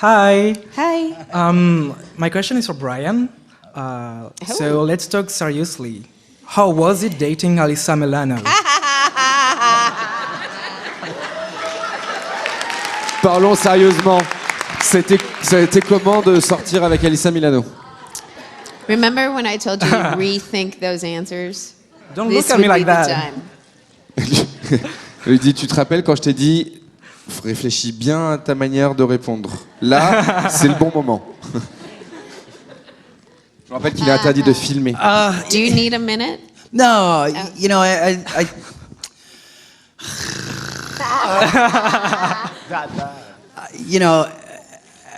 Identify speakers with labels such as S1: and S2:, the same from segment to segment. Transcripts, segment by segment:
S1: Hi.
S2: Hi.
S1: My question is for Brian. So let's talk seriously. How was it dating Alyssa Milano?
S3: Parlons sérieusement. Ça a été comment de sortir avec Alyssa Milano?
S2: Remember when I told you to rethink those answers?
S1: Don't
S2: This
S1: look at
S2: would
S1: me like
S2: be the
S1: that.
S2: time.
S3: Je lui dis, tu te rappelles quand je t'ai dit, réfléchis bien à ta manière de répondre. Là, c'est le bon moment. Je me rappelle qu'il est interdit de filmer.
S2: Do you need a minute?
S4: No, you know, I you know,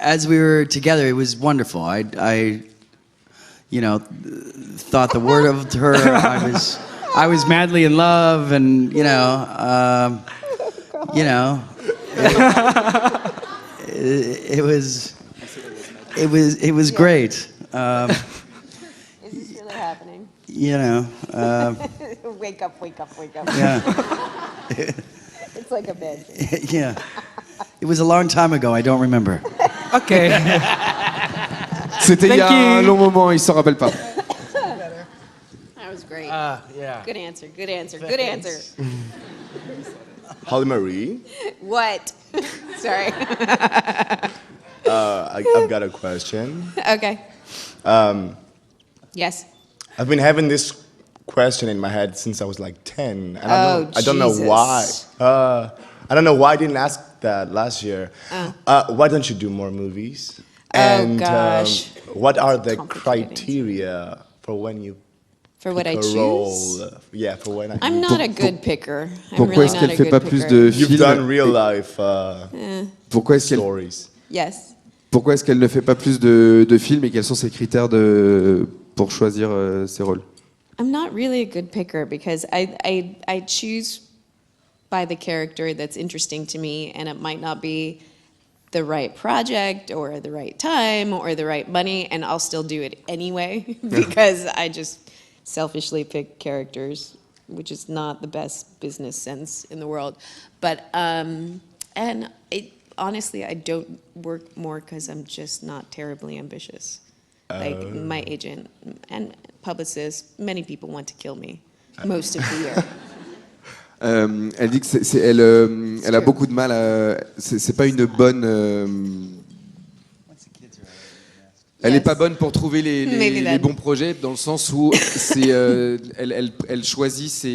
S4: as we were together, it was wonderful. I you know, thought the word of her. I was madly in love, and you know, it was great.
S2: Is this really happening?
S4: You know,
S2: Wake up.
S4: yeah,
S2: It's like a bed.
S4: yeah. It was a long time ago. I don't remember.
S1: Okay.
S3: C'était il y a un long moment, il s'en rappelle pas.
S2: That was great.
S1: Yeah.
S2: Good answer.
S5: Holly Marie,
S2: What? Sorry.
S5: I've got a question.
S2: Okay. Yes.
S5: I've been having this question in my head since I was like 10. And
S2: Oh,
S5: I don't know
S2: Jesus.
S5: why. I don't know why I didn't ask that last year. Why don't you do more movies? And
S2: gosh.
S5: what are the
S2: Complicated.
S5: criteria for when you
S2: For what I
S5: pick a
S2: choose?
S5: role? Yeah, for when I.
S2: I'm not a good picker. I'm
S3: Pourquoi
S2: really
S3: est-ce
S2: not
S3: qu'elle
S2: a
S3: fait
S2: good
S3: pas
S2: picker.
S3: plus de
S5: You've
S3: films?
S5: done real life
S3: Pourquoi est-ce qu'elle
S5: stories.
S2: Yes.
S3: Pourquoi est-ce qu'elle ne fait pas plus de films et quels sont ses critères pour choisir ses rôles?
S2: I'm not really a good picker because I choose by the character that's interesting to me, and it might not be the right project or the right time or the right money, and I'll still do it anyway because I just selfishly pick characters, which is not the best business sense in the world. But and honestly, I don't work more because I'm just not terribly ambitious. Like my agent and publicist, many people want to kill me most of the year.
S3: Elle dit que elle a beaucoup de mal à. C'est pas une bonne. Elle n'est
S2: Yes.
S3: pas bonne pour trouver
S2: Maybe
S3: les
S2: then.
S3: bons projets, dans le sens où elle choisit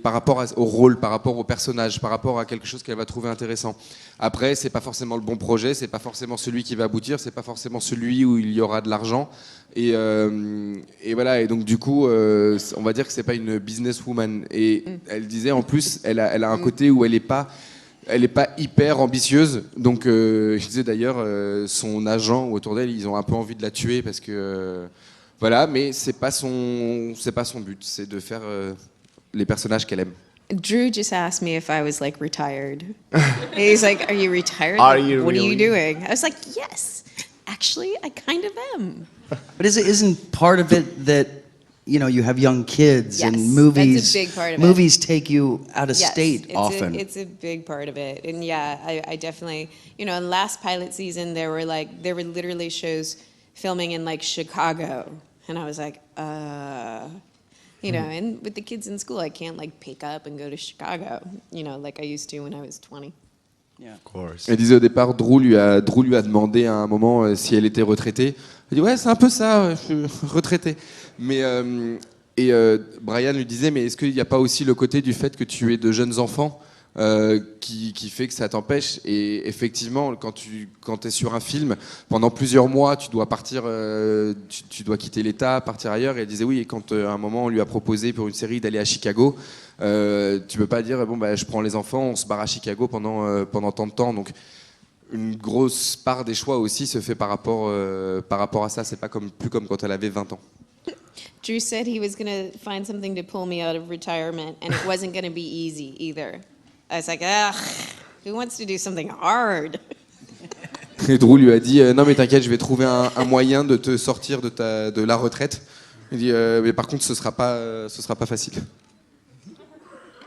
S3: par rapport au rôle, par rapport au personnage, par rapport à quelque chose qu'elle va trouver intéressant. Après, c'est pas forcément le bon projet, c'est pas forcément celui qui va aboutir, c'est pas forcément celui où il y aura de l'argent. Et voilà. Et donc du coup, on va dire que c'est pas une businesswoman. Et elle disait en plus, elle a un côté où elle est pas hyper ambitieuse, donc je disais d'ailleurs son agent autour d'elle, ils ont un peu envie de la tuer parce que voilà, mais c'est pas son but, c'est de faire les personnages qu'elle aime.
S2: Drew just asked me if I was like retired. He's like, "Are you retired?
S5: Are
S2: Like,
S5: you
S2: what are you
S5: really?
S2: doing?" I was like, "Yes, actually, I kind of am."
S4: But isn't part of it that you know you have young kids
S2: Yes,
S4: and
S2: that's a
S4: movies?
S2: big part of it.
S4: Movies take you out of
S2: Yes,
S4: state
S2: it's
S4: often.
S2: it's a big part of it, and yeah, I definitely, you know, in last pilot season there were literally shows filming in like Chicago, and I was like, you know, and with the kids in school, I can't like pick up and go to Chicago, you know, like I used to when I was 20.
S5: Of course.
S3: Elle disait au départ, Drew lui a demandé à un moment si elle était retraitée. Elle dit ouais, c'est un peu ça, je suis retraitée. Mais Brian lui disait, mais est-ce qu'il n'y a pas aussi le côté du fait que tu aies de jeunes enfants qui fait que ça t'empêche? Et effectivement, quand tu es sur un film, pendant plusieurs mois, tu dois partir, tu dois quitter l'État, partir ailleurs. Et elle disait oui, et quand à un moment on lui a proposé pour une série d'aller à Chicago, tu peux pas dire bon bah je prends les enfants, on se barre à Chicago pendant tant de temps. Donc une grosse part des choix aussi se fait par rapport à ça. C'est pas plus comme quand elle avait 20 ans.
S2: Drew said he was gonna find something to pull me out of retirement, and it wasn't gonna be easy either. I was like, ugh, who wants to do something hard?
S3: Et Drew lui a dit non mais t'inquiète, je vais trouver un moyen de te sortir de la retraite. Il dit mais par contre ce sera pas facile.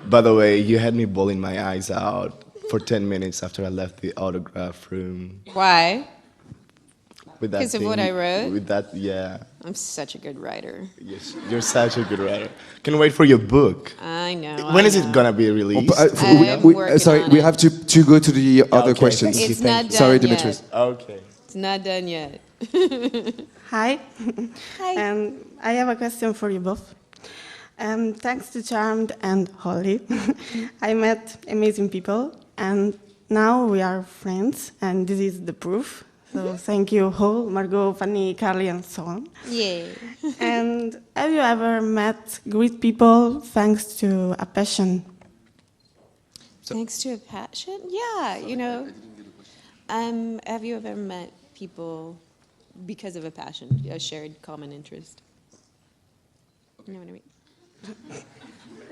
S5: By the way, you had me bawling my eyes out for 10 minutes after I left the autograph room.
S2: Why?
S5: With that
S2: 'Cause of what I wrote?
S5: With that, yeah.
S2: I'm such a good writer.
S5: Yes, you're such a good writer. Can wait for your book.
S2: I know.
S5: When
S2: I
S5: is
S2: know.
S5: it gonna be
S3: On
S5: released?
S3: peut-
S2: I'm working
S3: sorry,
S2: on
S3: we
S2: it.
S3: have to go to the other
S5: okay.
S3: questions.
S5: Thank you,
S2: It's not
S5: thank you.
S2: done
S3: Sorry,
S2: yet.
S3: Dimitris.
S5: Okay.
S2: It's not done yet.
S6: Hi.
S2: Hi.
S6: I have a question for you both. Thanks to Charmed and Holly, I met amazing people, and now we are friends, and this is the proof. So thank you, Hall, Margot, Fanny, Carly, and so on.
S2: Yeah.
S6: And have you ever met great people thanks to a passion?
S2: Thanks to a passion? Yeah, you know. Have you ever met people because of a passion, a shared common interest? You know what I mean?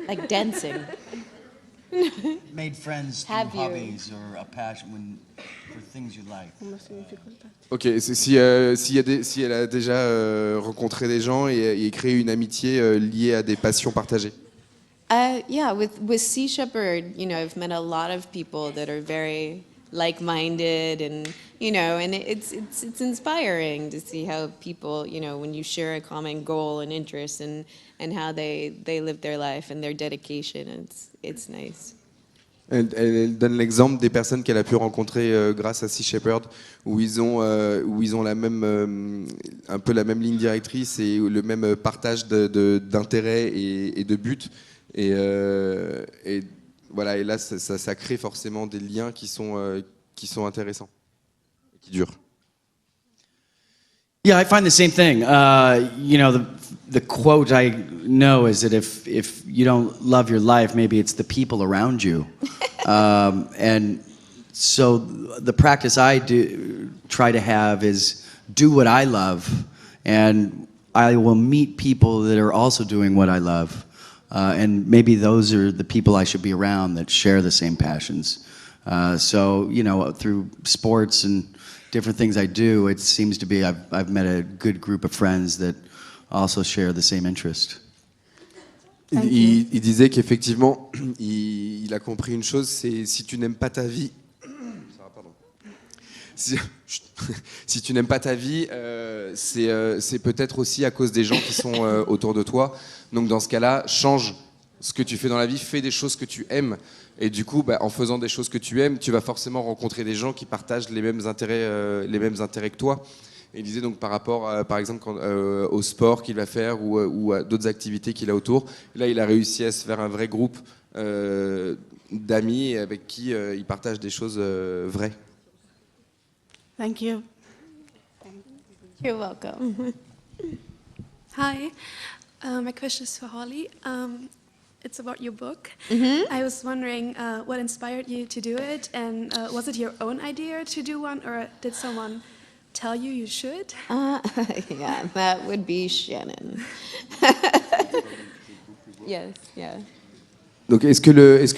S2: Like dancing.
S4: Made friends through
S2: Have you?
S4: hobbies or a passion for things you like.
S3: Ok, si elle a déjà rencontré des gens et créé une amitié liée à des passions partagées.
S2: Yeah, with Sea Shepherd, you know, I've met a lot of people that are very like-minded, and you know, and it's inspiring to see how people, you know, when you share a common goal and interest, and how they live their life and their dedication, it's nice.
S3: Elle donne l'exemple des personnes qu'elle a pu rencontrer grâce à Sea Shepherd, où ils ont la même, un peu la même ligne directrice et le même partage d'intérêts et de buts. Et voilà, et là, ça crée forcément des liens qui sont intéressants, qui durent.
S4: Yeah, I find the same thing. You know, the quote I know is that if you don't love your life, maybe it's the people around you. And so the practice I try to have is do what I love, and I will meet people that are also doing what I love. And maybe those are the people I should be around that share the same passions. So, you know, through sports and different things I do, it seems to be I've met a good group of friends that also share the same interest.
S3: Il disait qu'effectivement, il a compris une chose, c'est si tu n'aimes pas ta vie, si tu n'aimes pas ta vie, c'est peut-être aussi à cause des gens qui sont autour de toi. Donc dans ce cas-là, change ce que tu fais dans la vie, fais des choses que tu aimes. Et du coup, en faisant des choses que tu aimes, tu vas forcément rencontrer des gens qui partagent les mêmes intérêts que toi. Et il disait donc par rapport, par exemple, au sport qu'il va faire ou à d'autres activités qu'il a autour. Là, il a réussi à se faire un vrai groupe d'amis avec qui il partage des choses vraies.
S6: Thank you.
S2: You're welcome.
S7: Hi, my question is for Holly. It's about your book. I was wondering what inspired you to do it, and was it your own idea to do one, or did someone tell you you should?
S2: Yeah, that would be Shannon. Yes, yeah.
S3: Donc, est-ce que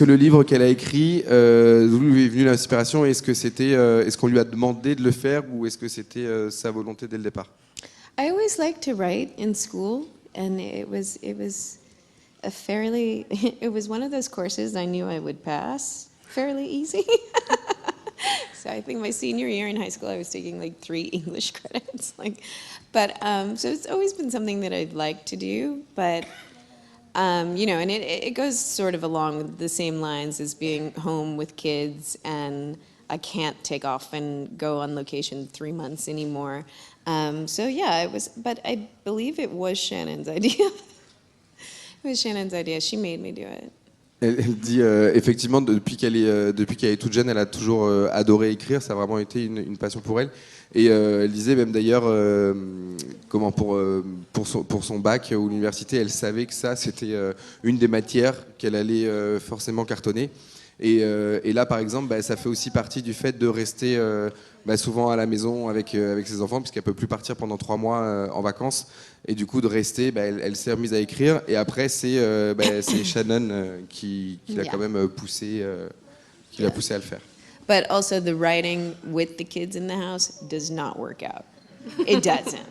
S3: le livre qu'elle a écrit, d'où lui est venue l'inspiration? Est-ce qu'on lui a demandé de le faire, ou est-ce que c'était sa volonté dès le départ?
S2: I always liked to write in school, and it was it was one of those courses I knew I would pass fairly easy. So I think my senior year in high school, I was taking like 3 English credits. So it's always been something that I'd like to do, but you know, and it goes sort of along the same lines as being home with kids, and I can't take off and go on location 3 months anymore. So yeah, but I believe it was Shannon's idea. It was Shannon's idea. She made me do it.
S3: Elle dit effectivement, depuis qu'elle est toute jeune, elle a toujours adoré écrire. Ça a vraiment été une passion pour elle. Et elle disait même d'ailleurs, pour son bac ou l'université, elle savait que ça, c'était une des matières qu'elle allait forcément cartonner. Et là, par exemple, ça fait aussi partie du fait de rester souvent à la maison avec ses enfants, puisqu'elle peut plus partir pendant 3 mois en vacances. Et du coup, de rester, elle s'est remise à écrire. Et après, c'est Shannon qui l'a quand même poussé, l'a poussé à le faire.
S2: But also the writing with the kids in the house does not work out. It doesn't.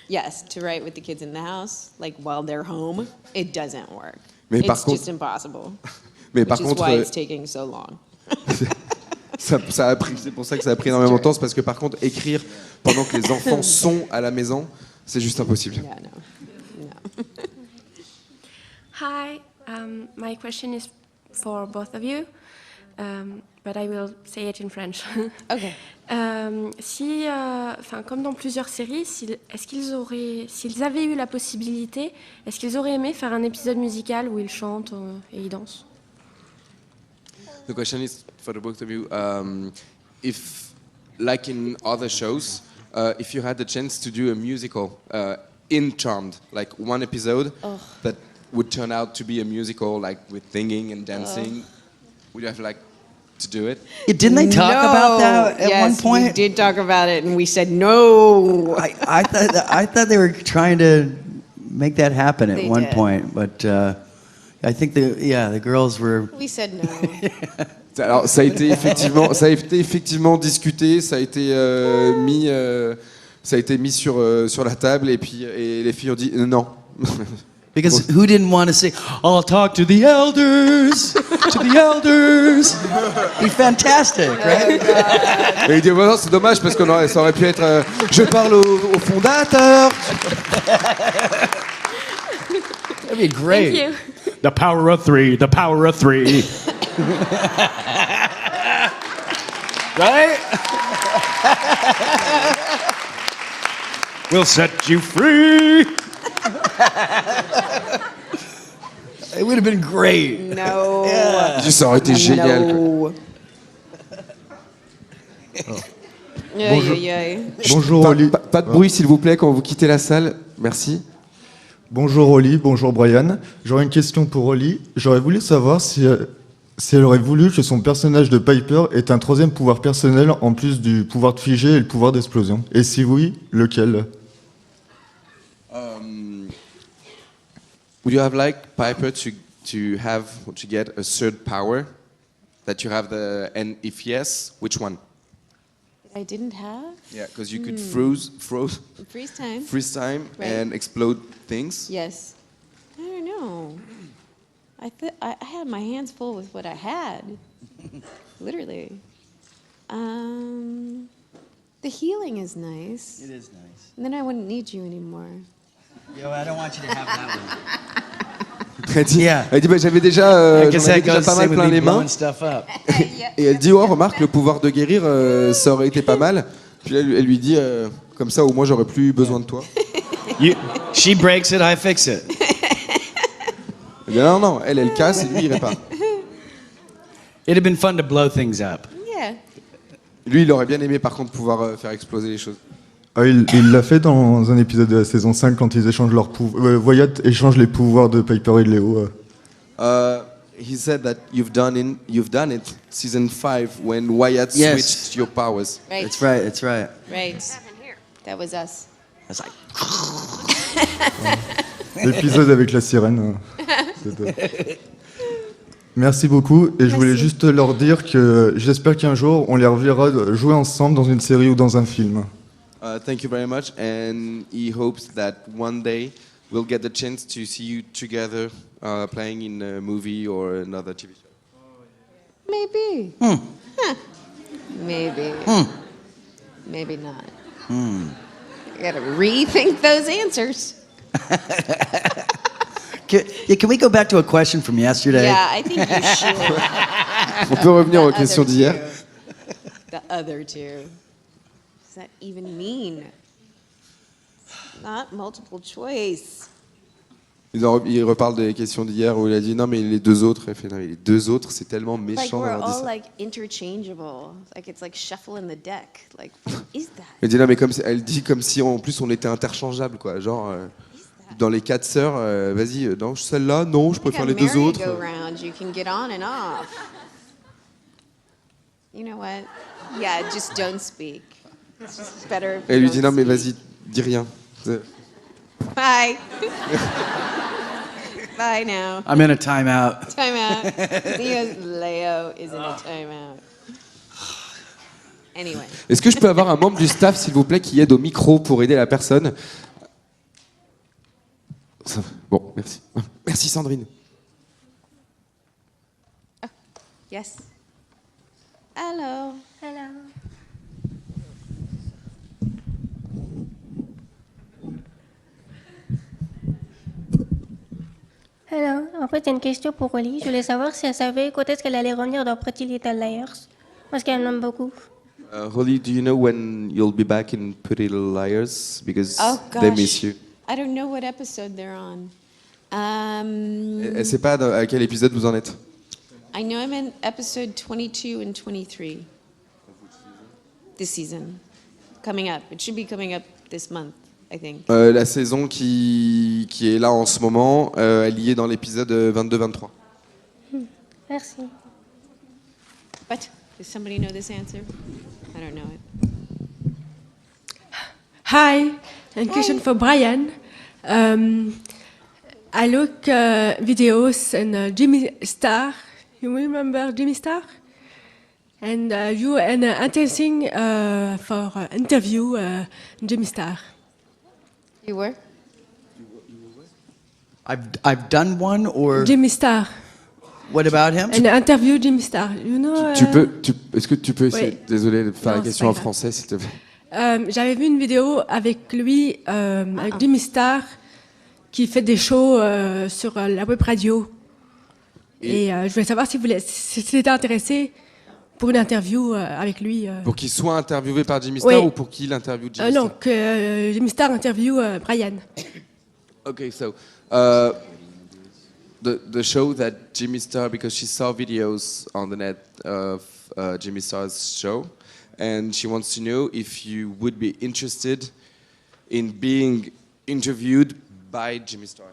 S2: Yes, to write with the kids in the house, like while they're home, it doesn't work.
S3: Mais par
S2: It's
S3: contre-
S2: just impossible.
S3: Mais
S2: Which
S3: par
S2: is
S3: contre,
S2: why it's taking so long.
S3: Ça a pris, c'est pour ça que ça a pris énormément de temps, c'est parce que par contre, écrire pendant que les enfants sont à la maison, c'est juste impossible.
S2: Yeah, no.
S8: Hi, my question is for both of you, but I will say it in French.
S2: Okay.
S8: Comme dans plusieurs séries, s'ils avaient eu la possibilité, est-ce qu'ils auraient aimé faire un épisode musical où ils chantent et ils dansent?
S3: The question is for the both of you. If, like in other shows, if you had the chance to do a musical in Charmed, like one episode that would turn out to be a musical, like with singing and dancing, would you have like to do it?
S4: Didn't they talk about that at one
S2: Yes,
S4: point?
S2: we did talk about it, and we said no.
S4: I thought they were trying to make that happen at
S2: They
S4: one
S2: did.
S4: point, but I think the girls were.
S2: We said no.
S3: Alors ça a été effectivement discuté, ça a été mis sur la table et puis les filles ont dit non.
S4: Because who didn't want to say, I'll talk to the elders, to the elders. Be fantastic, right?
S3: Et il dit non, c'est dommage parce que ça aurait pu être je parle au fondateur.
S4: That'd be great.
S8: Thank you.
S9: The power of three, the power of three.
S4: Right?
S9: We'll set you free.
S4: It would have been great.
S2: No.
S3: Ça aurait été génial. quoi.
S2: No. Aïe, aïe, aïe.
S5: Bonjour Oli.
S3: Pas de bruit s'il vous plaît quand vous quittez la salle. Merci.
S10: Bonjour Oli, bonjour Brian. J'aurais une question pour Oli. J'aurais voulu savoir si elle aurait voulu que son personnage de Piper ait un troisième pouvoir personnel en plus du pouvoir de figé et le pouvoir d'explosion. Et si oui, lequel?
S3: Would you have like Piper to get a third power that you have and if yes, which one?
S2: I didn't have
S3: Yeah, because you could freeze time
S2: Right.
S3: and explode things.
S2: Yes. I don't know. I had my hands full with what I had. Literally. The healing is nice.
S4: It is nice.
S2: And then I wouldn't need you anymore.
S4: Yo, I don't want you to have that one.
S3: Elle dit bah, j'avais déjà,
S4: I
S3: j'en
S4: guess
S3: avais
S4: that
S3: déjà
S4: goes
S3: pas
S4: same
S3: mal
S4: with
S3: plein
S4: me
S3: les mains.
S4: blowing stuff up.
S3: Et elle dit oh remarque le pouvoir de guérir ça aurait été pas mal. Puis là elle lui dit comme ça au moins j'aurais plus besoin de toi.
S4: She breaks it, I fix it.
S3: Elle dit, non elle casse et lui il répare.
S4: It'd have been fun to blow things up.
S2: Yeah.
S3: Lui il aurait bien aimé par contre pouvoir faire exploser les choses.
S10: Ah, il l'a fait dans un épisode de la saison 5 quand ils échangent leurs pouvoirs. Wyatt échange les pouvoirs de Piper et de Léo.
S3: He said that you've done it season 5 when Wyatt
S4: Yes.
S3: switched your powers.
S2: Right.
S4: That's right, that's right.
S2: Right. That was us.
S4: I was like,
S10: L'épisode avec la sirène. Merci beaucoup. Et je voulais juste leur dire que j'espère qu'un jour on les reverra jouer ensemble dans une série ou dans un film.
S3: Thank you very much, and he hopes that one day we'll get the chance to see you together playing in a movie or another TV show.
S2: Maybe. Huh. Maybe. Maybe not. I gotta rethink those answers.
S4: Can we go back to a question from yesterday?
S2: Yeah, I think you should.
S3: On peut revenir aux questions d'hier.
S2: The other two. What does that even mean? Not multiple choice.
S3: Il reparle des questions d'hier où il a dit non mais les deux autres. Elle fait non mais les deux autres c'est tellement
S2: Like
S3: méchant
S2: we're
S3: d'avoir dit
S2: all
S3: ça.
S2: like interchangeable. Like it's like shuffling the deck. Like what is that?
S3: Elle dit non mais elle dit comme si en plus on était interchangeables quoi. Genre dans les 4 sœurs, vas-y non celle-là non je préfère les deux autres.
S2: Merry-go-round, you can get on and off. You know what? Yeah, just don't speak. It's just better. if
S3: Elle
S2: you
S3: lui dit
S2: don't
S3: non mais
S2: speak.
S3: vas-y dis rien.
S2: Bye. Bye now.
S4: I'm in a timeout.
S2: Time out. Leo is in a timeout. Anyway.
S3: Est-ce que je peux avoir un membre du staff s'il vous plaît qui aide au micro pour aider la personne? Bon, merci. Merci Sandrine.
S2: Yes. Hello.
S8: Hello. Hello. En fait, c'est une question pour Oli. Je voulais savoir si elle savait quand est-ce qu'elle allait revenir dans Pretty Little Liars. Parce qu'elle l'aime beaucoup.
S3: Holly, do you know when you'll be back in Pretty Little Liars? Because
S2: Oh
S3: they
S2: gosh.
S3: miss you.
S2: I don't know what episode they're on.
S3: Elle sait pas à quel épisode vous en êtes.
S2: I know I'm in episode 22 and 23 this season. Coming up. It should be coming up this month, I think.
S3: La saison qui est là en ce moment, elle y est dans l'épisode 22-23.
S8: Merci.
S2: What? Does somebody know this answer? I don't know it.
S11: Hi, a question for Brian. I look videos and Jimmy Star. You remember Jimmy Star? And you and interesting for interview Jimmy Star.
S2: You were?
S4: I've done one, or
S11: Jimmy Star.
S4: what about him?
S11: And interview Jimmy Star. You know?
S3: Est-ce que tu peux essayer,
S11: oui.
S3: désolé, de faire
S11: Non,
S3: la
S11: c'est
S3: question
S11: pas
S3: en
S11: grave.
S3: français, s'il te plaît.
S11: J'avais vu une vidéo avec lui, avec Jimmy Star, qui fait des shows sur la web radio. Et je voulais savoir si tu étais intéressé pour une interview avec lui.
S3: Pour qu'il soit interviewé par Jimmy Star
S11: Oui.
S3: ou pour qu'il interviewe Jimmy Star?
S11: Non, que Jimmy Star interview Brian.
S3: Okay, so the show that Jimmy Star, because she saw videos on the net of Jimmy Star's show, and she wants to know if you would be interested in being interviewed by Jimmy Star.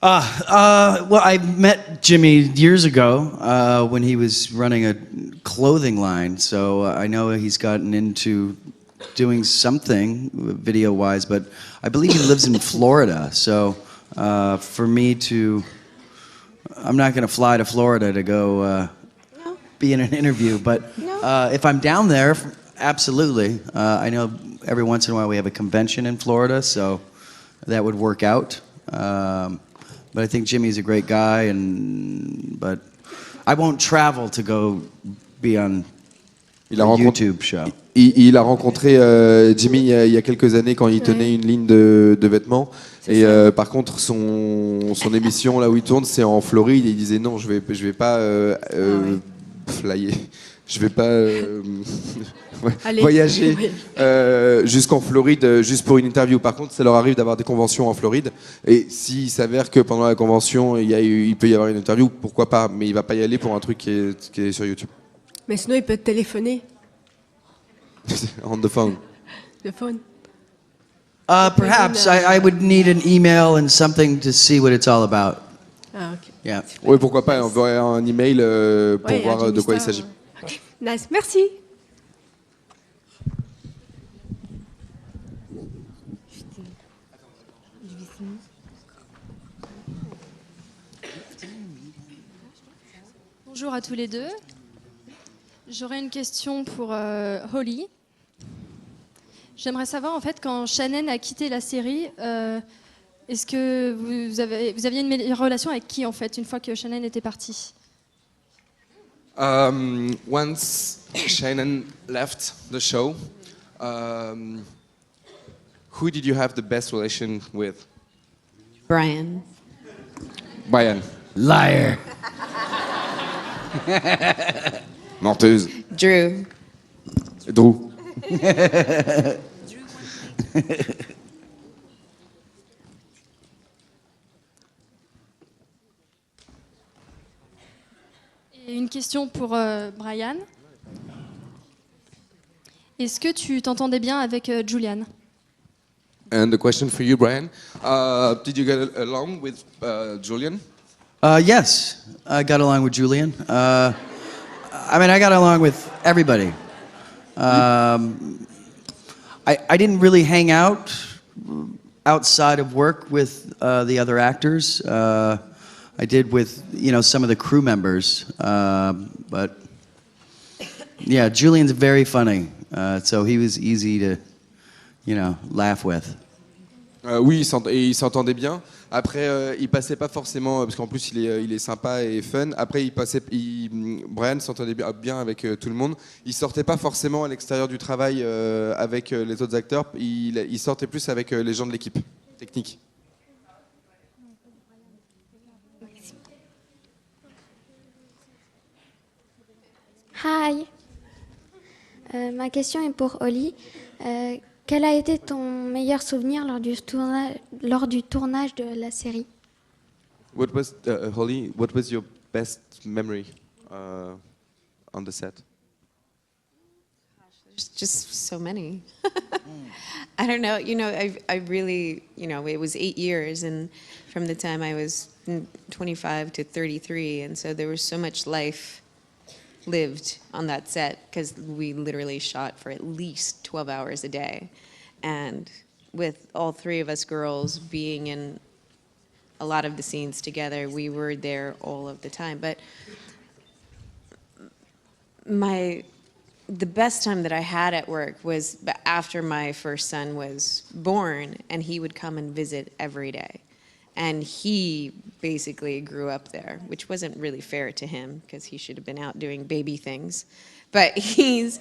S4: Well, I met Jimmy years ago when he was running a clothing line, so I know he's gotten into doing something video-wise, but I believe he lives in Florida, so for me to... I'm not going to fly to Florida to go be in an interview, but if I'm down there, absolutely. I know every once in a while we have a convention in Florida, so that would work out. But I think Jimmy's a great guy, but I won't travel to go be on a YouTube show.
S3: Il a rencontré Jimmy il y a quelques années quand il tenait une ligne de vêtements. Et par contre, son émission là où il tourne, c'est en Floride. Et il disait non, je vais pas flyer, je vais pas voyager jusqu'en Floride juste pour une interview. Par contre, ça leur arrive d'avoir des conventions en Floride. Et s'il s'avère que pendant la convention, il peut y avoir une interview, pourquoi pas. Mais il va pas y aller pour un truc qui est sur YouTube.
S11: Mais sinon, il peut te téléphoner.
S3: On the phone.
S11: Le phone.
S4: Perhaps I would need an email and something to see what it's all about.
S11: Ah, ok.
S4: Yeah.
S3: Oui, pourquoi pas. On envoie un email pour
S11: Ouais,
S3: voir
S11: à
S3: de quoi il
S11: Jimmy
S3: s'agit.
S11: Star. Ok. Nice, merci.
S12: Bonjour à tous les deux. J'aurais une question pour Holly. J'aimerais savoir, en fait, quand Shannon a quitté la série, est-ce que vous aviez une meilleure relation avec qui, en fait, une fois que Shannon était partie?
S3: Once Shannon left the show, who did you have the best relation with?
S2: Brian.
S3: Brian.
S4: Liar.
S3: Menteuse.
S2: Drew.
S3: Drew.
S12: Et une question pour Brian. Est-ce que tu t'entendais bien avec Julian?
S3: And the question for you, Brian. Did you get along with Julian?
S4: Yes, I got along with Julian. I mean, I got along with everybody. I didn't really hang out outside of work with the other actors. I did with, some of the crew members. But yeah, Julian's very funny. So he was easy to, laugh with.
S3: Oui, il s'entendait bien. Après, il passait pas forcément, parce qu'en plus il est sympa et fun. Après, Brian s'entendait bien avec tout le monde. Il sortait pas forcément à l'extérieur du travail avec les autres acteurs. Il sortait plus avec les gens de l'équipe technique.
S13: Hi. Ma question est pour Oli. Quel a été ton meilleur souvenir lors du tournage de la série?
S3: Holly, what was your best memory on the set?
S2: Just so many. I don't know. I really, it was 8 years, and from the time I was 25 to 33, and so there was so much life lived on that set because we literally shot for at least 12 hours a day. And with all three of us girls being in a lot of the scenes together, we were there all of the time. But the best time that I had at work was after my first son was born, and he would come and visit every day. And he basically grew up there, which wasn't really fair to him because he should have been out doing baby things. But he's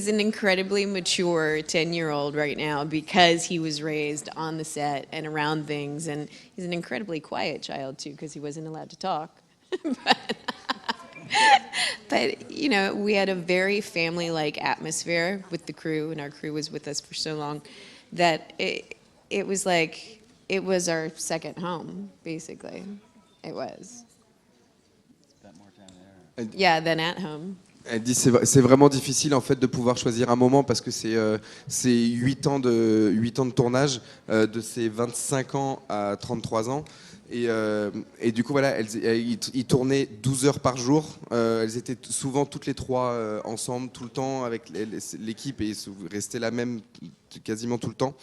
S2: an incredibly mature 10-year-old right now because he was raised on the set and around things. And he's an incredibly quiet child, too, because he wasn't allowed to talk. But, we had a very family-like atmosphere with the crew, and our crew was with us for so long that it was like it was our second home, basically. It was.
S3: Spent more time there.
S2: Yeah, than at home.
S3: Elle dit c'est vraiment difficile en fait de pouvoir choisir un moment parce que c'est 8 ans de tournage de ses 25 ans à 33 ans et du coup voilà ils tournaient 12 heures par jour, elles étaient souvent toutes les trois ensemble tout le temps avec l'équipe et restaient la même quasiment tout le temps.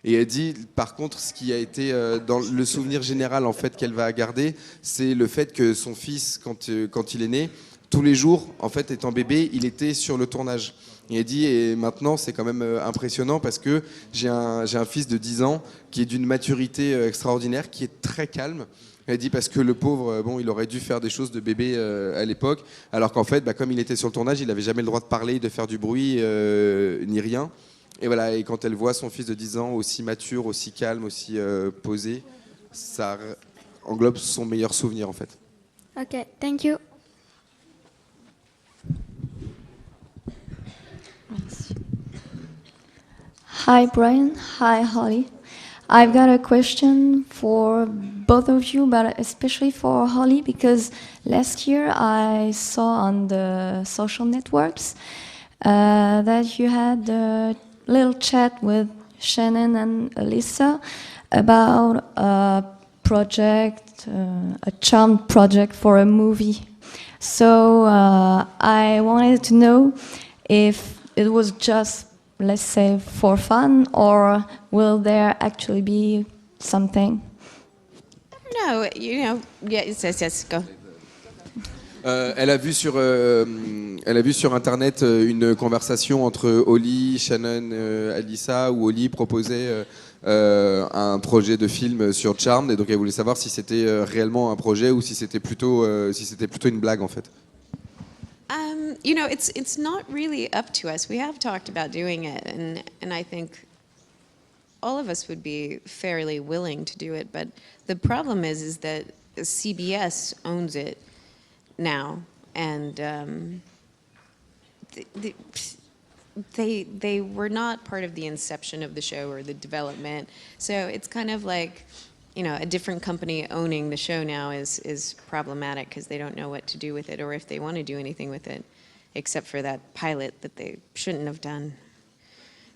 S3: Et elle dit, par contre, ce qui a été dans le souvenir général en fait qu'elle va garder, c'est le fait que son fils, quand il est né, tous les jours, en fait, étant bébé, il était sur le tournage. Et elle dit, et maintenant, c'est quand même impressionnant parce que j'ai un fils de 10 ans qui est d'une maturité extraordinaire, qui est très calme. Elle dit parce que le pauvre, il aurait dû faire des choses de bébé à l'époque, alors qu'en fait, comme il était sur le tournage, il n'avait jamais le droit de parler, de faire du bruit, ni rien. Et voilà, et quand elle voit son fils de 10 ans aussi mature, aussi calme, aussi posé, ça englobe son meilleur souvenir en fait.
S13: Ok, thank you.
S14: Hi Brian, hi Holly. I've got a question for both of you, but especially for Holly, because last year I saw on the social networks that you had a little chat with Shannon and Alyssa about a project, a charmed project for a movie. So I wanted to know if it was just, let's say, for fun, or will there actually be something?
S2: No, yes, go.
S3: Elle a vu sur internet une conversation entre Oli, Shannon, Alyssa, où Oli proposait un projet de film sur Charmed, et donc elle voulait savoir si c'était réellement un projet ou si c'était plutôt une blague en fait.
S2: It's not really up to us. We have talked about doing it, and I think all of us would be fairly willing to do it. But the problem is that CBS owns it now, and they were not part of the inception of the show or the development. So it's kind of like, a different company owning the show now is problematic because they don't know what to do with it or if they want to do anything with it, except for that pilot that they shouldn't have done,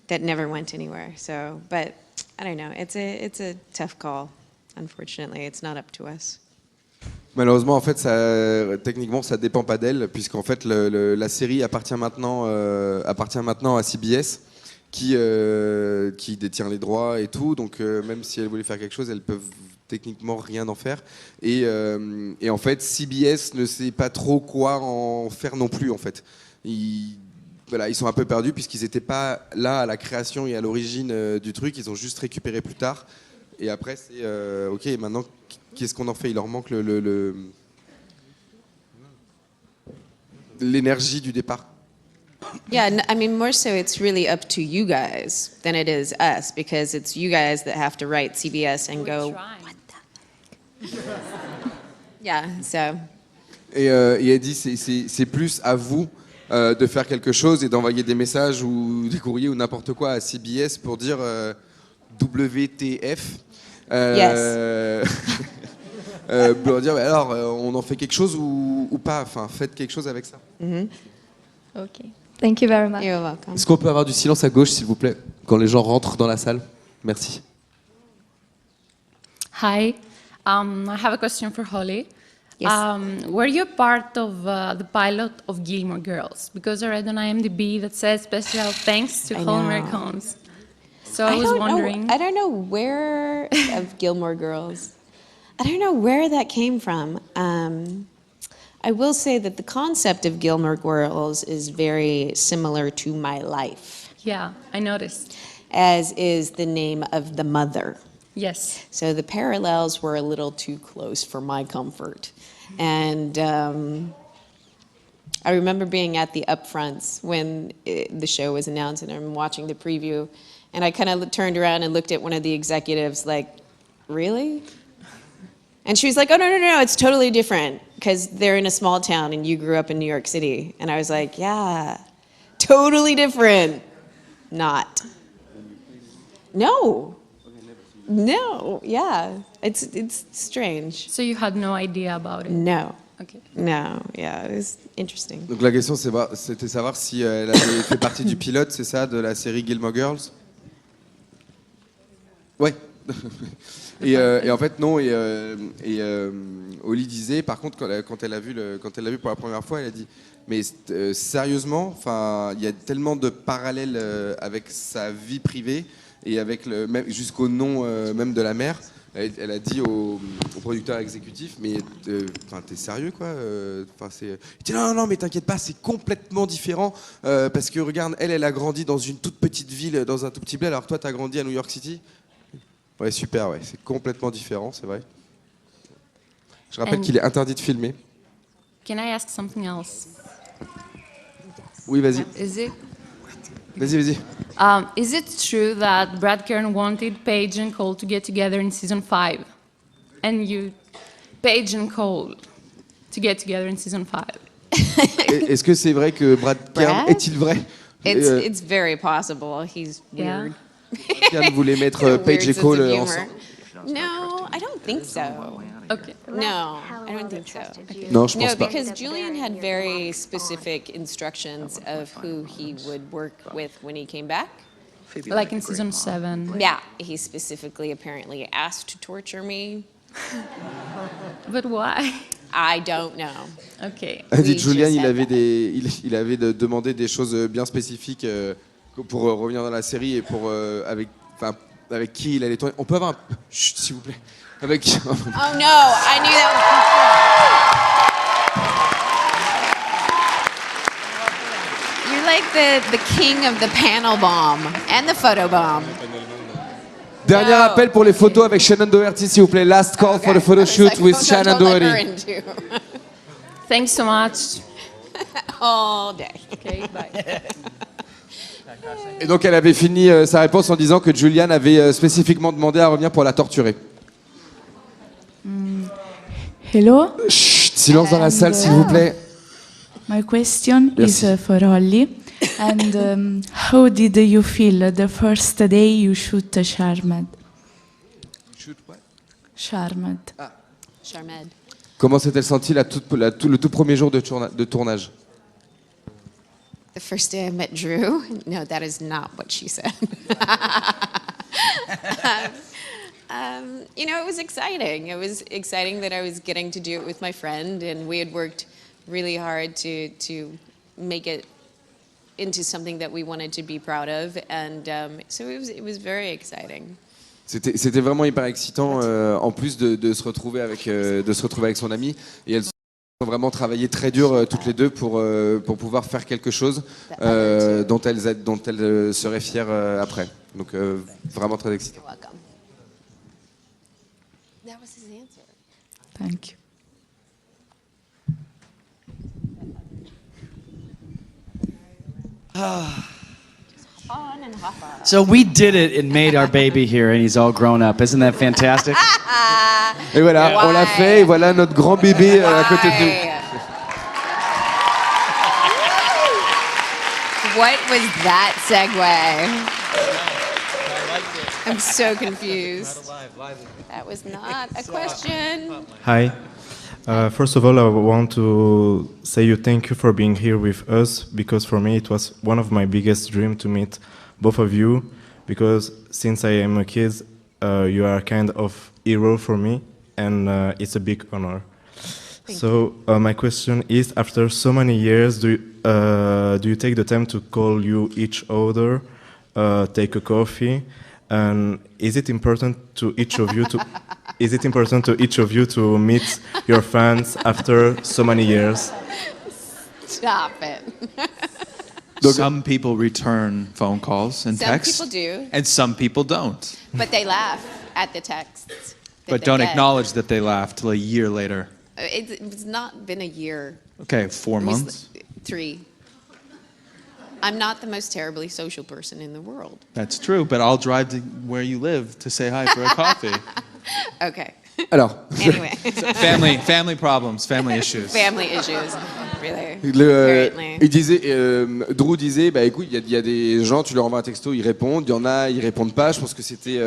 S2: that never went anywhere. So, but I don't know. It's a tough call. Unfortunately, it's not up to us.
S3: Malheureusement, en fait, techniquement, ça dépend pas d'elle, puisqu'en fait, la série appartient maintenant à CBS, qui détient les droits et tout. Donc, même si elles voulaient faire quelque chose, elles peuvent techniquement rien en faire. Et en fait, CBS ne sait pas trop quoi en faire non plus. En fait, ils sont un peu perdus puisqu'ils n'étaient pas là à la création et à l'origine du truc. Ils ont juste récupéré plus tard. Et après, c'est ok, maintenant, qu'est-ce qu'on en fait? Il leur manque l'énergie du départ.
S2: Yeah, I mean, more so it's really up to you guys than it is us, because it's you guys that have to write CBS and go, what the heck? Yeah, so.
S3: Et elle dit, c'est plus à vous de faire quelque chose et d'envoyer des messages ou des courriers ou n'importe quoi à CBS pour dire WTF. Pour dire, alors, on en fait quelque chose ou pas? Enfin, faites quelque chose avec ça.
S14: Ok. Thank you very much.
S2: You're welcome.
S15: Est-ce qu'on peut avoir du silence à gauche, s'il vous plaît, quand les gens rentrent dans la salle? Merci.
S16: Hi, I have a question for Holly.
S2: Yes.
S16: Were you part of the pilot of Gilmore Girls? Because I read on IMDb that says special thanks to
S2: I
S16: Hallmark
S2: know.
S16: Homes. So I was wondering.
S2: I don't know where of Gilmore Girls. I don't know where that came from. I will say that the concept of Gilmore Girls is very similar to my life,
S16: Yeah, I noticed.
S2: as is the name of the mother.
S16: Yes.
S2: So the parallels were a little too close for my comfort. And I remember being at the upfronts when the show was announced, and I'm watching the preview, and I kind of turned around and looked at one of the executives like, really? And she was like, oh, no, it's totally different, because they're in a small town and you grew up in New York City. And I was like, yeah, totally different. Not. No. No, yeah. It's strange.
S16: So you had no idea about it?
S2: No.
S16: Okay.
S2: No, yeah, it was interesting.
S3: Donc la question, c'était savoir si elle avait fait partie du pilote, c'est ça, de la série Gilmore Girls? Ouais. Et en fait non, et Holly disait, par contre, quand elle l'a vu pour la première fois, elle a dit, mais sérieusement, enfin, il y a tellement de parallèles avec sa vie privée et avec même jusqu'au nom même de la mère. Elle a dit au producteur exécutif, mais t'es sérieux quoi? Il dit non, mais t'inquiète pas, c'est complètement différent parce que regarde, elle a grandi dans une toute petite ville, dans un tout petit bled, alors toi t'as grandi à New York City. Ouais, super, ouais, c'est complètement différent, c'est vrai. Je rappelle qu'il est interdit de filmer.
S16: Can I ask something else?
S3: Oui, vas-y. Vas-y.
S16: Is it true that Brad Kern wanted Paige and Cole to get together in season 5? And Paige and Cole, to get together in season 5?
S3: Est-ce que c'est vrai que Brad Kern, est-il vrai?
S2: It's very possible. He's weird.
S3: Kern voulait mettre Paige et Cole ensemble.
S2: No, I don't think so.
S16: Okay.
S2: No, I don't think so.
S3: Non, je pense
S2: No,
S3: pas.
S2: because Julian had very specific instructions of who he would work with when he came back.
S16: Like in season 7.
S2: Yeah, he specifically apparently asked to torture me.
S16: But why?
S2: I don't know.
S16: Okay.
S3: Elle dit
S2: We
S3: Julian,
S2: just
S3: il avait demandé des choses bien spécifiques pour revenir dans la série et pour avec qui il allait tourner. On peut avoir un... Chut, s'il vous plaît. Avec qui...
S2: Oh no, I knew that. You're like the king of the panel bomb and the photo bomb.
S3: Dernier appel pour les photos avec Shannon Doherty, s'il vous plaît. Last call for the photo shoot with Shannon
S2: Don't let her
S3: Doherty.
S2: into.
S16: Thanks so much.
S2: All day.
S16: Okay, bye.
S3: Et donc elle avait fini sa réponse en disant que Julian avait spécifiquement demandé à revenir pour la torturer.
S17: Hello.
S3: Chut, silence dans la salle, s'il vous plaît.
S17: My question
S3: Merci.
S17: is for Holly. And how did you feel the first day you shoot Charmed?
S3: Shoot what?
S17: Charmed.
S2: Charmed.
S3: Comment s'est-elle sentie le tout premier jour de tournage?
S2: The first day I met Drew. No, that is not what she said. You know, it was exciting. It was exciting that I was getting to do it with my friend, and we had worked really hard to make it into something that we wanted to be proud of, and so it was very exciting.
S3: C'était vraiment hyper excitant, en plus de se retrouver avec son ami. Et elles ont vraiment travaillé très dur toutes les deux pour pouvoir faire quelque chose dont elles seraient fières après. Donc vraiment très excitant.
S2: That was his answer.
S17: Thank you.
S2: On and hop on.
S4: So we did it and made our baby here, and he's all grown up. Isn't that fantastic?
S3: Et voilà, on l'a fait, et voilà notre grand bébé à côté de nous.
S2: What was that segue? I'm so confused. That was not a question.
S18: Hi. First of all, I want to say you thank you for being here with us, because for me it was one of my biggest dreams to meet both of you, because since I am a kid, you are kind of hero for me, and it's a big honor. So my question is, after so many years, do you take the time to call you each other, take a coffee, and is it important to each of you to meet your fans after so many years?
S2: Stop it.
S19: Some people return phone calls and
S2: Some
S19: texts.
S2: people do.
S19: And some people don't.
S2: But they laugh at the texts. that
S19: But
S2: they
S19: don't
S2: get.
S19: acknowledge that they laughed till a year later.
S2: It's not been a year.
S19: Okay, 4
S2: It was
S19: months.
S2: 3. I'm not the most terribly social person in the world.
S19: That's true, but I'll drive to where you live to say hi for a coffee.
S2: Okay.
S3: Alors.
S2: Anyway.
S19: family problems, family issues.
S2: Family issues. Really. Apparently.
S3: Il disait, Drew disait, bah écoute, il y a des gens, tu leur envoies un texto, ils répondent. Il y en a, ils répondent pas. Je pense que c'était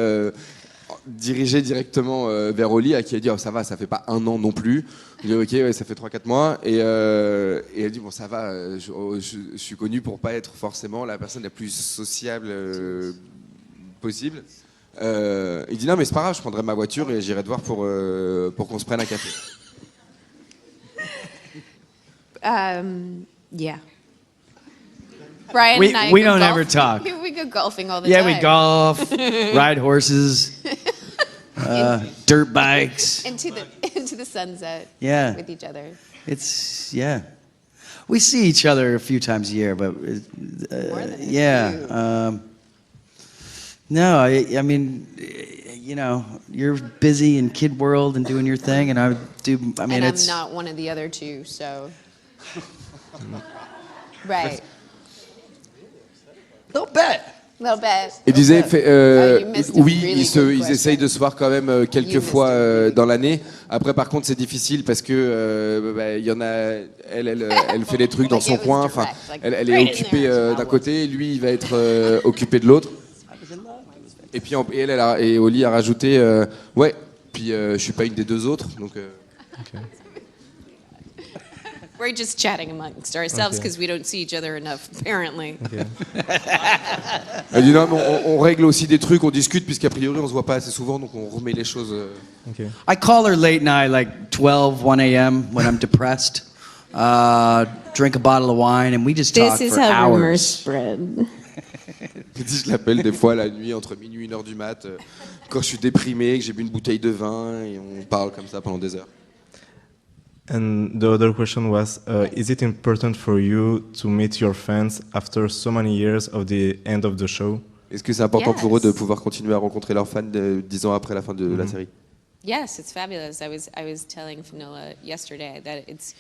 S3: dirigé directement vers Oli, à qui a dit, oh, ça va, ça fait pas 1 an non plus. Il dit, ok, ouais, ça fait 3-4 mois. Et elle dit, bon, ça va, je suis connu pour pas être forcément la personne la plus sociable possible. Il dit, non, mais c'est pas grave, je prendrai ma voiture et j'irai te voir pour qu'on se prenne un café.
S2: Yeah. Brian
S4: We-
S2: and I
S4: we
S2: go
S4: don't
S2: golf-
S4: ever talk.
S2: We go golfing all the
S4: Yeah,
S2: time.
S4: we golf, ride horses, dirt bikes.
S2: into the sunset.
S4: Yeah.
S2: With each other.
S4: It's, yeah. We see each other a few times a year, but yeah. No, I mean, you know, you're busy in kid world and doing your thing, and I mean,
S2: and
S4: it's.
S2: I'm not one of the other two, so. Right.
S4: Little bit.
S2: Little bit.
S3: Il disait,
S2: Oh, you missed a
S3: oui,
S2: really
S3: ils
S2: good question.
S3: essayent de se voir quand même quelques fois dans l'année. Après, par contre, c'est difficile parce que il y en a, elle fait les trucs dans son coin. Enfin, elle est occupée d'un côté, lui, il va être occupé de l'autre. Et puis, et Oli a rajouté, ouais. Puis, je suis pas une des deux autres, donc.
S2: We're just chatting amongst ourselves
S3: Okay.
S2: because we don't see each other enough, apparently.
S3: Elle dit non, mais on règle aussi des trucs, on discute, puisqu'a priori on se voit pas assez souvent, donc on remet les choses.
S4: I call her late night, like 12, 1 a.m. when I'm depressed. Drink a bottle of wine, and we just talk
S2: This is
S4: for
S2: how
S4: hours.
S2: rumors spread.
S3: Il dit, je l'appelle des fois la nuit, entre minuit et 1h du mat, quand je suis déprimé, que j'ai bu une bouteille de vin, et on parle comme ça pendant des heures.
S18: And the other question was, is it important for you to meet your fans after so many years of the end of the show?
S3: Est-ce que c'est important
S2: Yes.
S3: pour eux de pouvoir continuer à rencontrer leurs fans 10 ans après la fin de la série?
S2: Yes, it's fabulous. I was telling Finola yesterday that it's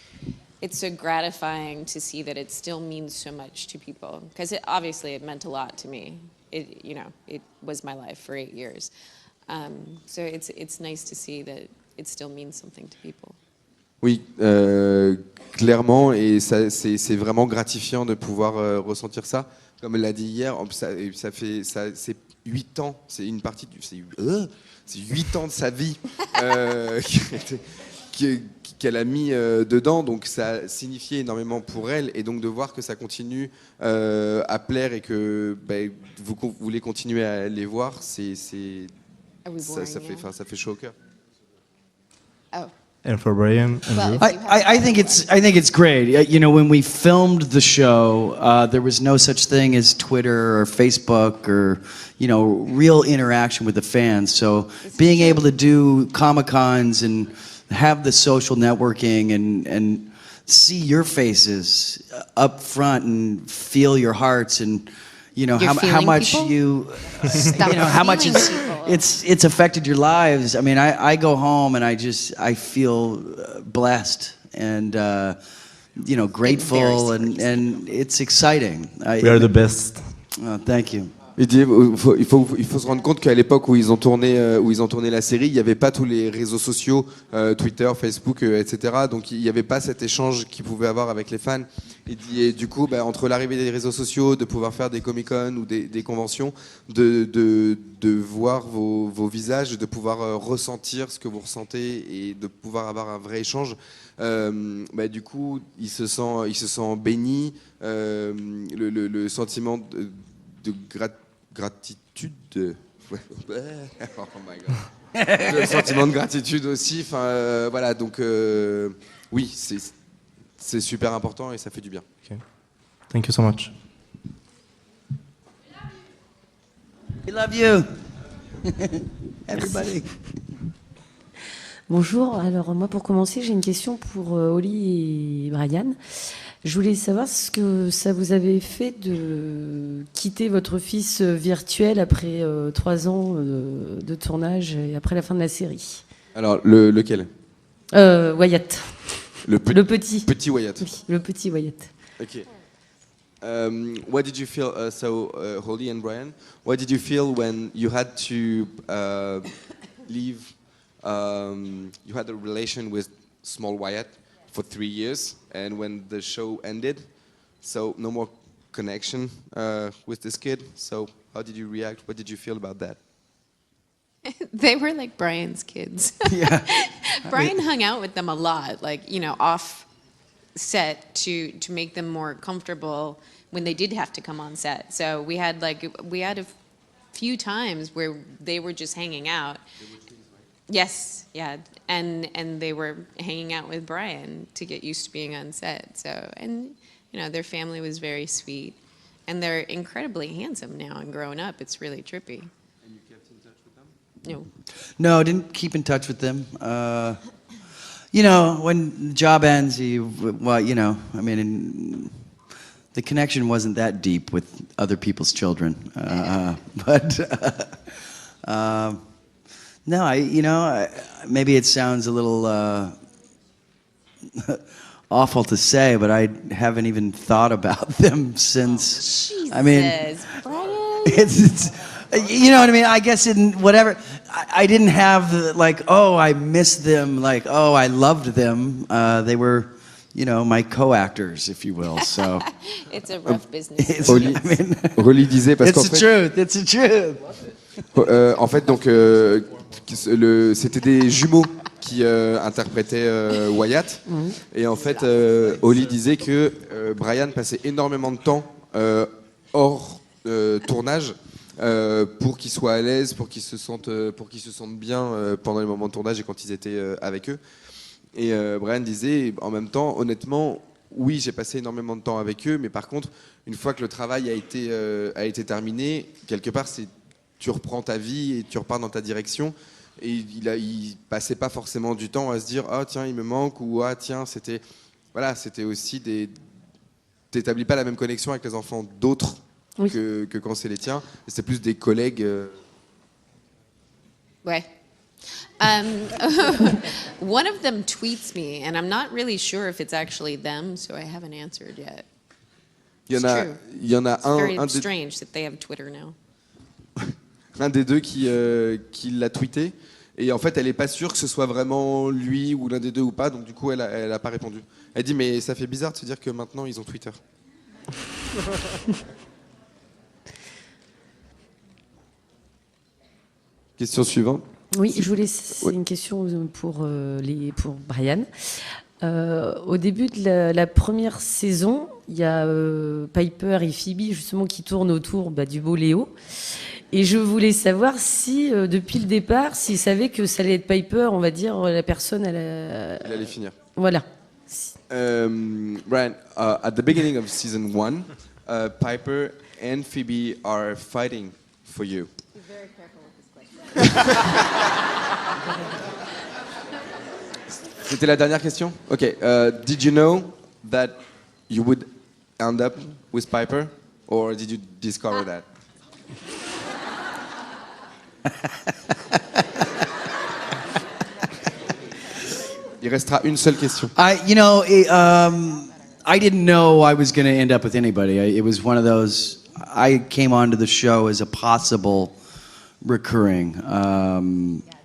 S2: so gratifying to see that it still means so much to people, because obviously it meant a lot to me. It was my life for 8 years. So it's nice to see that it still means something to people.
S3: Oui, clairement, et c'est vraiment gratifiant de pouvoir ressentir ça. Comme elle l'a dit hier, c'est 8 ans, c'est une partie c'est 8 ans de sa vie qu'elle a mis dedans, donc ça signifiait énormément pour elle, et donc de voir que ça continue à plaire et que vous voulez continuer à les voir, ça fait chaud au cœur.
S2: Oh.
S18: And for Brian and you?
S4: I think it's great. You know, when we filmed the show, there was no such thing as Twitter or Facebook or, real interaction with the fans. So being able to do Comic-Cons and have the social networking and see your faces up front and feel your hearts and,
S2: You're
S4: how
S2: feeling
S4: much
S2: people?
S4: you,
S2: Stop
S4: how much
S2: feeling
S4: is,
S2: people,
S4: it's affected your lives. I mean, I go home and I feel blessed and grateful and it's exciting.
S18: We are the best.
S4: Thank you.
S3: Il dit, il faut se rendre compte qu'à l'époque où ils ont tourné la série, il n'y avait pas tous les réseaux sociaux, Twitter, Facebook, etc. Donc il n'y avait pas cet échange qu'ils pouvaient avoir avec les fans. Et du coup, entre l'arrivée des réseaux sociaux, de pouvoir faire des Comic-Con ou des conventions, de voir vos visages, de pouvoir ressentir ce que vous ressentez et de pouvoir avoir un vrai échange, du coup, il se sent béni. Le sentiment de gratitude. Oh my God. Le sentiment de gratitude aussi. Voilà, donc oui, c'est super important et ça fait du bien.
S18: Okay. Thank you so much.
S4: We love you. Everybody.
S20: Bonjour, alors moi pour commencer j'ai une question pour Holly et Brian. Je voulais savoir ce que ça vous avait fait de quitter votre fils virtuel après 3 ans de tournage et après la fin de la série.
S3: Alors, lequel
S20: Wyatt. Le petit.
S3: Petit Wyatt.
S20: Oui, le petit Wyatt.
S3: Ok. What did you feel, Holly and Brian, what did you feel when you had to leave, you had a relation with small Wyatt for 3 years, and when the show ended, so no more connection with this kid. So how did you react? What did you feel about that?
S2: They were like Brian's kids.
S4: Yeah.
S2: Brian hung out with them a lot, off set to make them more comfortable when they did have to come on set. So we had a few times where they were just hanging out. Yes, yeah, and they were hanging out with Brian to get used to being on set. So, and their family was very sweet, and they're incredibly handsome now and grown up. It's really trippy.
S3: And you kept in touch with them?
S2: No.
S4: No, didn't keep in touch with them. When the job ends, the connection wasn't that deep with other people's children. No, maybe it sounds a little awful to say, but I haven't even thought about them since.
S2: Jesus,
S4: I mean,
S2: Brian.
S4: it's you know what I mean. I guess in whatever, I didn't have I miss them, I loved them. They were, my co-actors, if you will. So
S2: It's a rough business.
S3: Rolly disait parce qu'en
S4: it's the truth. It's the truth.
S3: En fait, donc, c'était des jumeaux qui interprétaient Wyatt. Et en fait, Holly disait que Brian passait énormément de temps hors tournage pour qu'ils soient à l'aise, pour qu'ils se sentent bien pendant les moments de tournage et quand ils étaient avec eux. Et Brian disait, en même temps, honnêtement, oui, j'ai passé énormément de temps avec eux, mais par contre, une fois que le travail a été terminé, quelque part, tu reprends ta vie et tu repars dans ta direction. Et il passait pas forcément du temps à se dire ah tiens il me manque ou ah tiens c'était aussi t'établis pas la même connexion avec les enfants d'autres que quand c'est les tiens. Et c'est plus des collègues.
S2: Ouais. One of them tweets me, and I'm not really sure if it's actually them, so I haven't answered yet.
S3: Il y en a
S2: It's
S3: un
S2: very
S3: des,
S2: strange that they have Twitter now.
S3: un des deux qui l'a tweeté. Et en fait, elle n'est pas sûre que ce soit vraiment lui ou l'un des deux ou pas. Donc du coup, elle a pas répondu. Elle dit mais ça fait bizarre de se dire que maintenant ils ont Twitter. Question suivante.
S20: Oui, je voulais. C'est une question pour Brian. Au début de la première saison, il y a Piper et Phoebe justement qui tournent autour du beau Léo. Et je voulais savoir si, depuis le départ, s'ils savaient que ça allait être Piper, on va dire, la personne... Elle
S3: allait finir.
S20: Voilà.
S3: Brian, at the beginning of season 1, Piper and Phoebe are fighting for you.
S2: Be very careful with this question.
S3: C'était la dernière question? Ok. Did you know that you would end up with Piper? Or did you discover that? Il restera une seule question.
S4: I didn't know I was going to end up with anybody. It was one of those. I came onto the show as a possible recurring.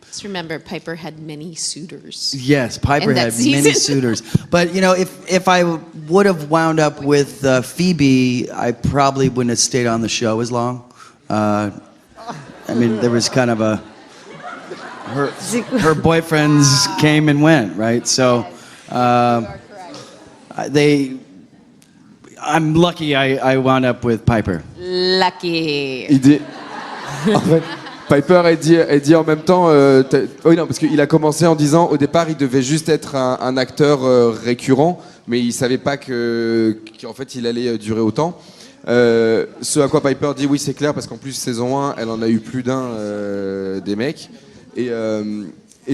S2: Just remember, Piper had many suitors.
S4: Yes, Piper
S2: in that
S4: had many
S2: season.
S4: suitors. But if I would have wound up with Phoebe, I probably wouldn't have stayed on the show as long. I mean, there was kind of her boyfriends came and went, right? So I'm lucky I wound up with Piper.
S2: Lucky.
S3: Il dit, en fait, Piper elle dit en même temps, oui non parce qu'il a commencé en disant au départ il devait juste être un acteur récurrent, mais il savait pas qu'en fait il allait durer autant. Ce à quoi Piper dit oui c'est clair parce qu'en plus saison 1 elle en a eu plus d'un des mecs et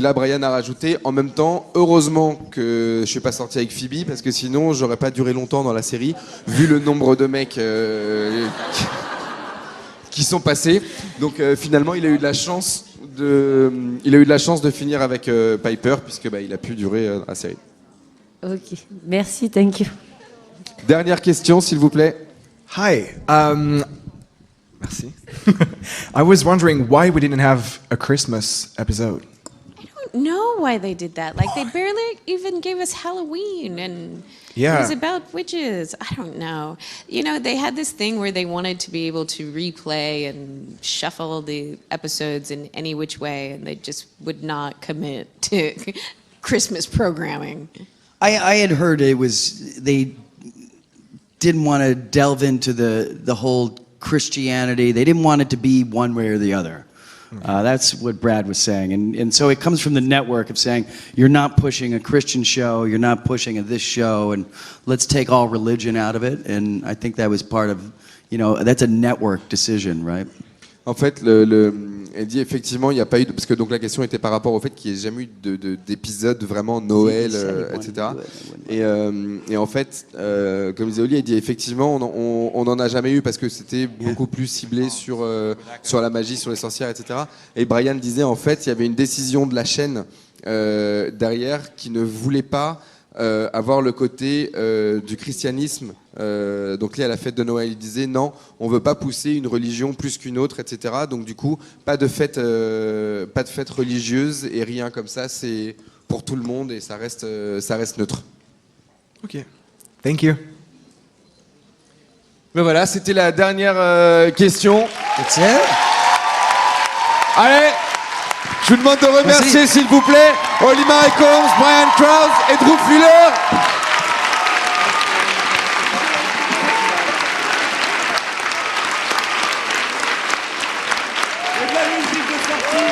S3: là Brian a rajouté en même temps heureusement que je suis pas sorti avec Phoebe parce que sinon j'aurais pas duré longtemps dans la série vu le nombre de mecs qui sont passés. Donc finalement il a eu de la chance de finir avec Piper puisque il a pu durer la série.
S20: Ok, merci, thank you.
S3: Dernière question s'il vous plaît.
S21: Hi. Merci. I was wondering why we didn't have a Christmas episode.
S2: I don't know why they did that. Like, they barely even gave us Halloween, and
S21: Yeah.
S2: it was about witches. I don't know. You know, they had this thing where they wanted to be able to replay and shuffle the episodes in any which way, and they just would not commit to Christmas programming.
S4: I had heard they didn't want to delve into the whole Christianity. They didn't want it to be one way or the other. That's what Brad was saying. And so it comes from the network of saying, you're not pushing a Christian show, you're not pushing this show, and let's take all religion out of it. And I think that was part of, that's a network decision, right?
S3: En fait, elle dit effectivement, il n'y a pas eu parce que donc la question était par rapport au fait qu'il n'y ait jamais eu d'épisode vraiment Noël, etc. Et en fait, comme disait Oli, elle dit effectivement, on n'en a jamais eu parce que c'était beaucoup plus ciblé sur la magie, sur les sorcières, etc. Et Brian disait en fait, il y avait une décision de la chaîne derrière qui ne voulait pas avoir le côté du christianisme. Donc lié à la fête de Noël, il disait non, on veut pas pousser une religion plus qu'une autre, etc. Donc du coup, pas de fête religieuse et rien comme ça. C'est pour tout le monde et ça reste neutre.
S21: Ok. Thank you.
S3: Mais voilà, c'était la dernière question.
S4: That's it.
S3: Allez, je vous demande de remercier s'il vous plaît Holly Marie Combs, Brian Krause et Drew Fuller.
S22: Et de la musique de sortie.